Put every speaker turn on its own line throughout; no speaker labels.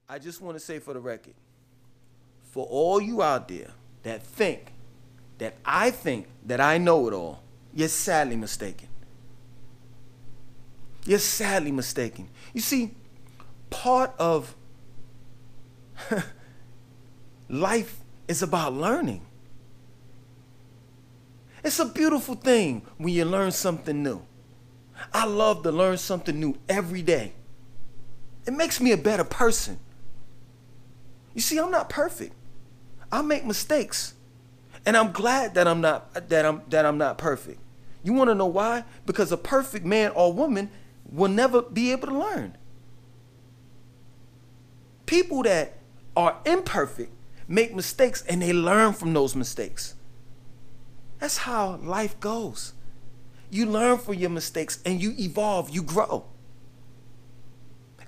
I just want to say for the record, for all you out there that think that I know it all, you're sadly mistaken. You're sadly mistaken. You see, part of life is about learning. It's a beautiful thing when you learn something new. I love to learn something new every day. It makes me a better person. You see, I'm not perfect. I make mistakes. And I'm glad that I'm not perfect. You want to know why? Because a perfect man or woman will never be able to learn. People that are imperfect make mistakes and they learn from those mistakes. That's how life goes. You learn from your mistakes and you evolve, you grow.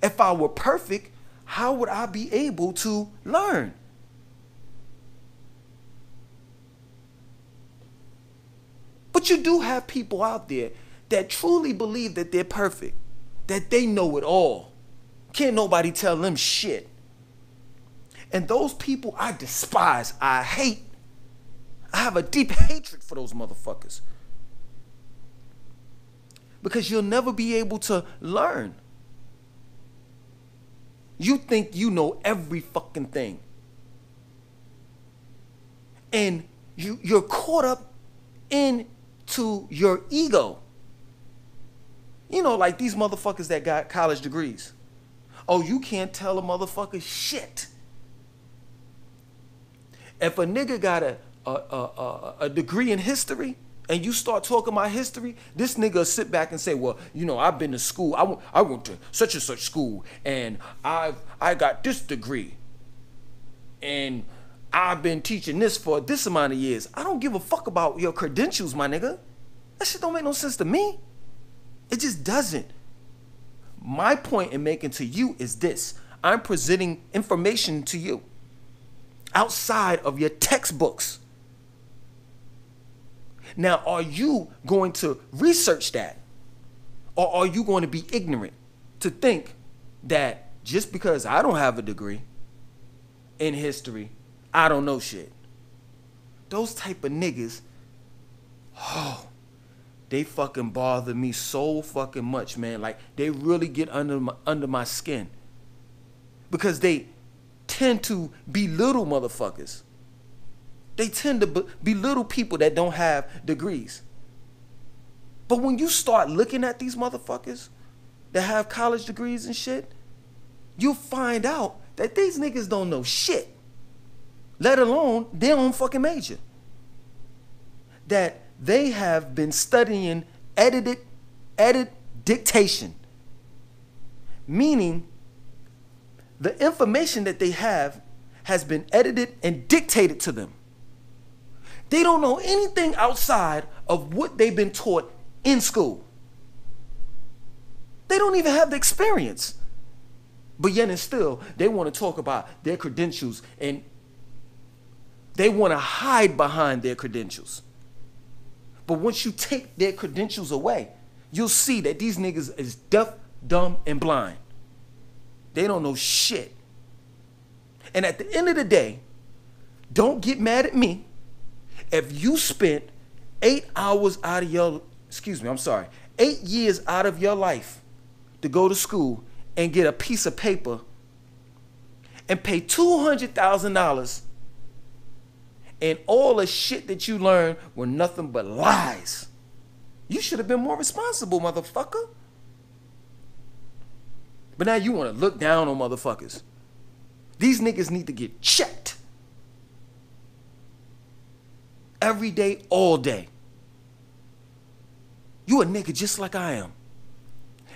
If I were perfect, how would I be able to learn? But you do have people out there that truly believe that they're perfect, that they know it all. Can't nobody tell them shit. And those people I despise, I hate. I have a deep hatred for those motherfuckers. Because you'll never be able to learn. You think you know every fucking thing. And you're caught up into your ego. You know, like these motherfuckers that got college degrees. Oh, you can't tell a motherfucker shit. If a nigga got a degree in history and you start talking about history, this nigga will sit back and say, well, you know, I've been to school. I went to such and such school and I got this degree. And I've been teaching this for this amount of years. I don't give a fuck about your credentials, my nigga. That shit don't make no sense to me. It just doesn't. My point in making to you is this. I'm presenting information to you outside of your textbooks. Now, are you going to research that? Or are you going to be ignorant to think that just because I don't have a degree in history, I don't know shit? Those type of niggas, oh, they fucking bother me so fucking much, man. Like, they really get under my skin. Because they tend to belittle motherfuckers. They tend to belittle people that don't have degrees. But when you start looking at these motherfuckers that have college degrees and shit, you'll find out that these niggas don't know shit, let alone their own fucking major. That they have been studying edited dictation, meaning the information that they have has been edited and dictated to them. They don't know anything outside of what they've been taught in school. They don't even have the experience. But yet and still, they want to talk about their credentials and they want to hide behind their credentials. But once you take their credentials away, you'll see that these niggas is deaf, dumb, and blind. They don't know shit. And at the end of the day, don't get mad at me if you spent 8 hours out of your, 8 years out of your life to go to school and get a piece of paper and pay $200,000 and all the shit that you learned were nothing but lies. You should have been more responsible, motherfucker. But now you want to look down on motherfuckers. These niggas need to get checked. Every day, all day. You a nigga just like I am.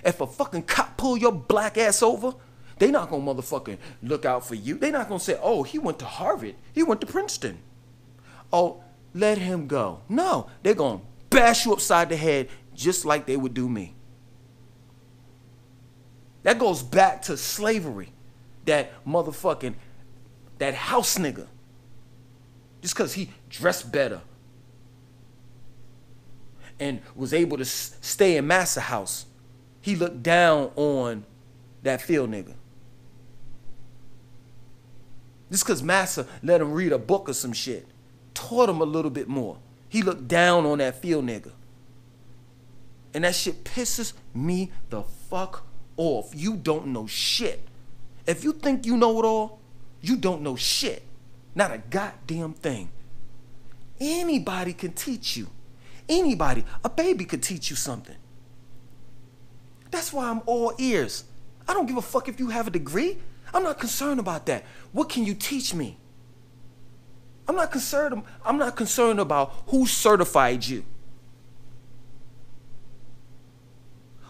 If a fucking cop pull your black ass over, they not gonna motherfucking look out for you. They not gonna say, oh, he went to Harvard. He went to Princeton. Oh, let him go. No, they're gonna bash you upside the head just like they would do me. That goes back to slavery. That motherfucking, that house nigga. Just because he dressed better and was able to stay in Massa house, he looked down on that field nigga. Just because Massa let him read a book or some shit, taught him a little bit more, he looked down on that field nigga. And that shit pisses me the fuck off. You don't know shit. If you think you know it all, you don't know shit. Not a goddamn thing. Anybody can teach you. Anybody. A baby could teach you something. That's why I'm all ears. I don't give a fuck if you have a degree. I'm not concerned about that. What can you teach me? I'm not concerned about who certified you.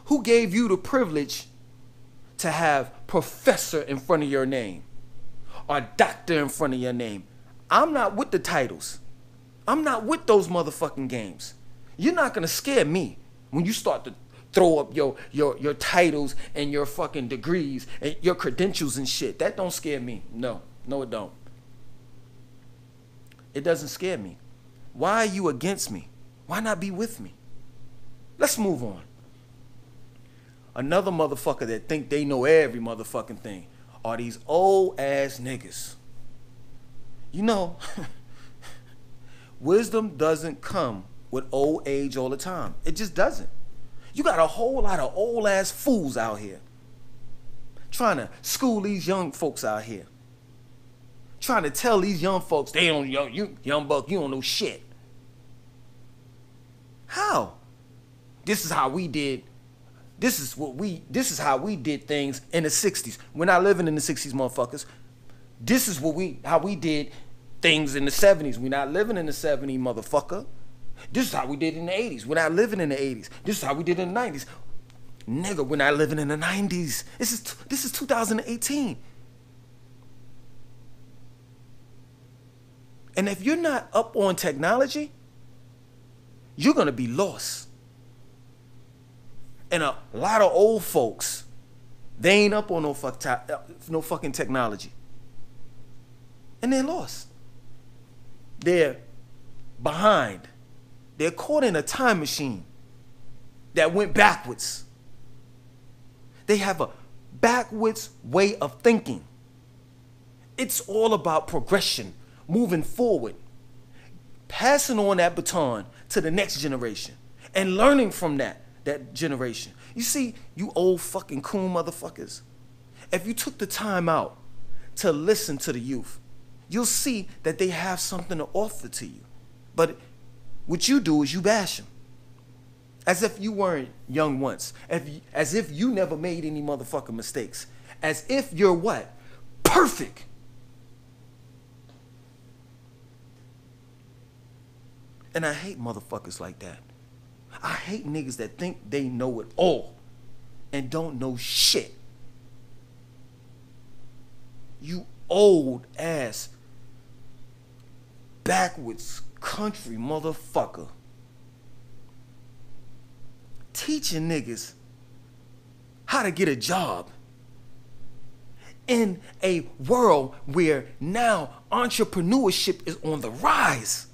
Who gave you the privilege to have professor in front of your name or doctor in front of your name? I'm not with the titles. I'm not with those motherfucking games. You're not gonna scare me when you start to throw up your titles and your fucking degrees and your credentials and shit. That don't scare me. No, it don't. It doesn't scare me. Why are you against me? Why not be with me? Let's move on. Another motherfucker that think they know every motherfucking thing are these old ass niggas. You know, wisdom doesn't come with old age all the time. It just doesn't. You got a whole lot of old ass fools out here trying to school these young folks out here. Trying to tell these young folks, they don't, you young buck, you don't know shit. How? This is how we did. This is how we did things in the 60s. We're not living in the 60s, motherfuckers. This is how we did things in the 70s. We're not living in the 70s, motherfucker. This is how we did in the 80s. We're not living in the 80s. This is how we did in the 90s. Nigga, we're not living in the 90s. This is 2018. And if you're not up on technology, you're gonna be lost. And a lot of old folks, they ain't up on no fucking technology. And they're lost. They're behind. They're caught in a time machine that went backwards. They have a backwards way of thinking. It's all about progression, moving forward, passing on that baton to the next generation and learning from that generation. You see, you old fucking coon motherfuckers, if you took the time out to listen to the youth, you'll see that they have something to offer to you. But what you do is you bash them. As if you weren't young once. As if you never made any motherfucking mistakes. As if you're what? Perfect. And I hate motherfuckers like that. I hate niggas that think they know it all and don't know shit. You old ass backwards country motherfucker. Teaching niggas how to get a job in a world where now entrepreneurship is on the rise.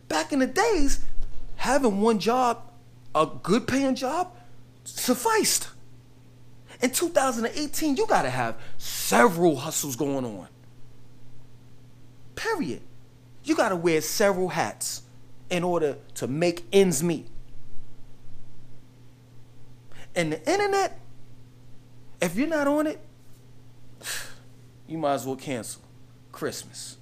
Back in the days, having one job, a good paying job, sufficed. In 2018, you gotta have several hustles going on. Period. You gotta wear several hats in order to make ends meet. And the internet, if you're not on it, you might as well cancel Christmas.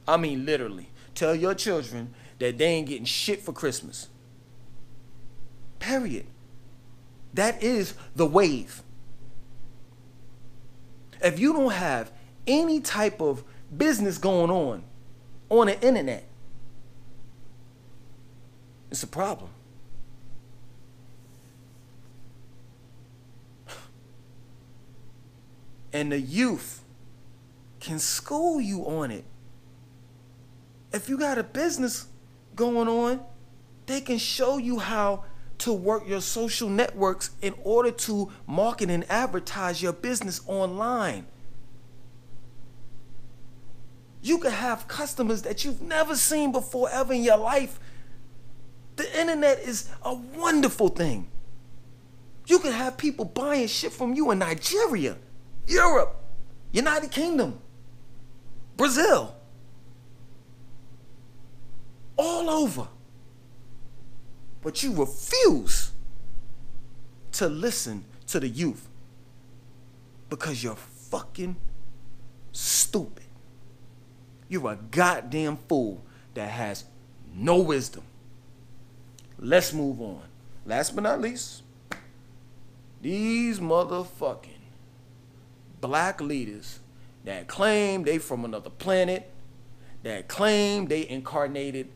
I mean, literally. Tell your children that they ain't getting shit for Christmas. Period. That is the wave. If you don't have any type of business going on the internet, it's a problem. And the youth can school you on it. If you got a business going on, they can show you how to work your social networks in order to market and advertise your business online. You can have customers that you've never seen before ever in your life. The internet is a wonderful thing. You can have people buying shit from you in Nigeria, Europe, United Kingdom, Brazil, all over. But you refuse to listen to the youth because you're fucking stupid. You're a goddamn fool that has no wisdom. Let's move on. Last but not least, these motherfucking black leaders that claim they from another planet, that claim they incarnated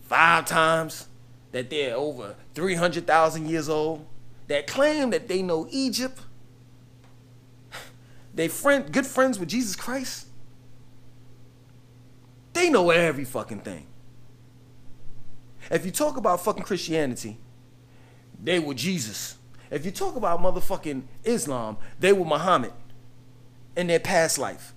5 times, that they're over 300,000 years old, that claim that they know Egypt, they good friends with Jesus Christ. They know every fucking thing. If you talk about fucking Christianity, they were Jesus. If you talk about motherfucking Islam, they were Muhammad in their past life.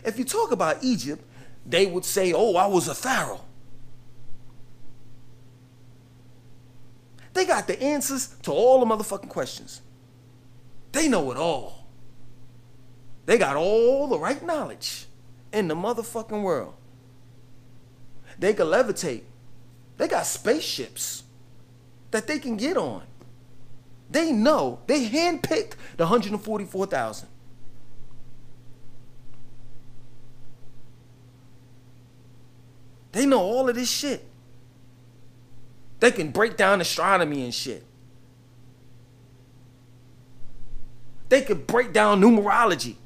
If you talk about Egypt, they would say, oh, I was a pharaoh. They got the answers to all the motherfucking questions. They know it all. They got all the right knowledge in the motherfucking world. They can levitate. They got spaceships that they can get on. They know. They handpicked the 144,000. They know all of this shit. They can break down astronomy and shit. They can break down numerology.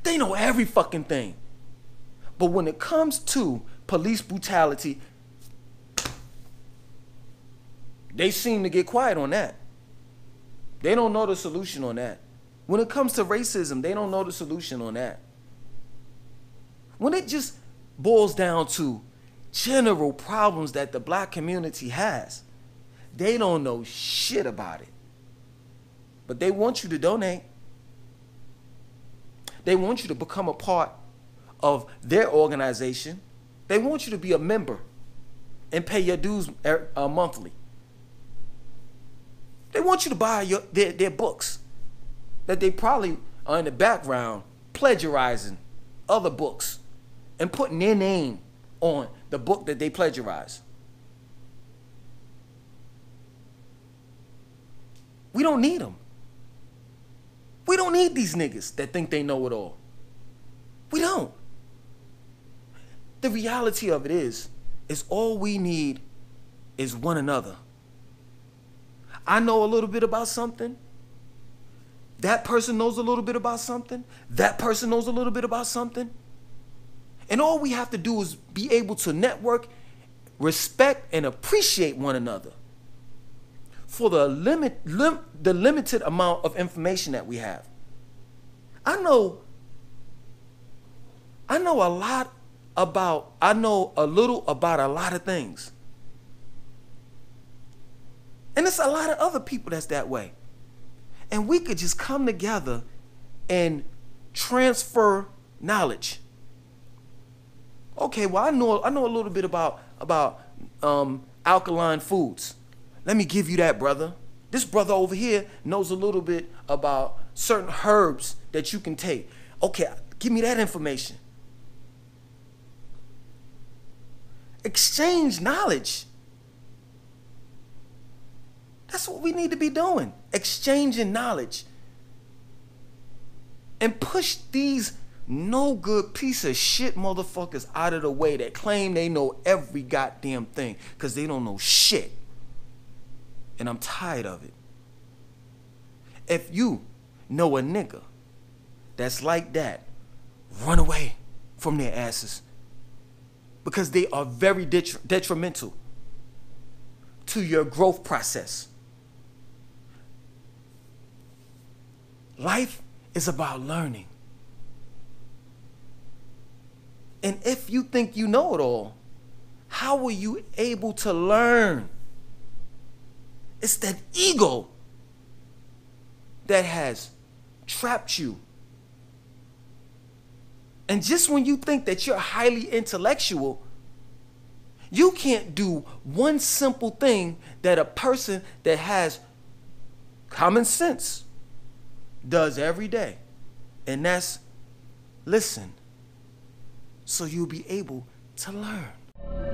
They know every fucking thing. But when it comes to police brutality, they seem to get quiet on that. They don't know the solution on that. When it comes to racism, they don't know the solution on that. When it just boils down to general problems that the black community has, they don't know shit about it. But they want you to donate. They want you to become a part of their organization. They want you to be a member and pay your dues monthly. They want you to buy their books that they probably are in the background plagiarizing other books and putting their name on the book that they plagiarize. We don't need them. We don't need these niggas that think they know it all. We don't. The reality of it is all we need is one another. I know a little bit about something. That person knows a little bit about something. That person knows a little bit about something. And all we have to do is be able to network, respect, and appreciate one another for the limited amount of information that we have. I know a little about a lot of things. And there's a lot of other people that's that way. And we could just come together and transfer knowledge. Okay, well, I know a little bit about alkaline foods. Let me give you that, brother. This brother over here knows a little bit about certain herbs that you can take. Okay, give me that information. Exchange knowledge. That's what we need to be doing. Exchanging knowledge. And push these no good piece of shit motherfuckers out of the way that claim they know every goddamn thing, because they don't know shit. And I'm tired of it. If you know a nigga that's like that, run away from their asses, because they are very detrimental to your growth process. Life is about learning. And if you think you know it all, how are you able to learn? It's that ego that has trapped you. And just when you think that you're highly intellectual, you can't do one simple thing that a person that has common sense does every day. And that's listen, so you'll be able to learn.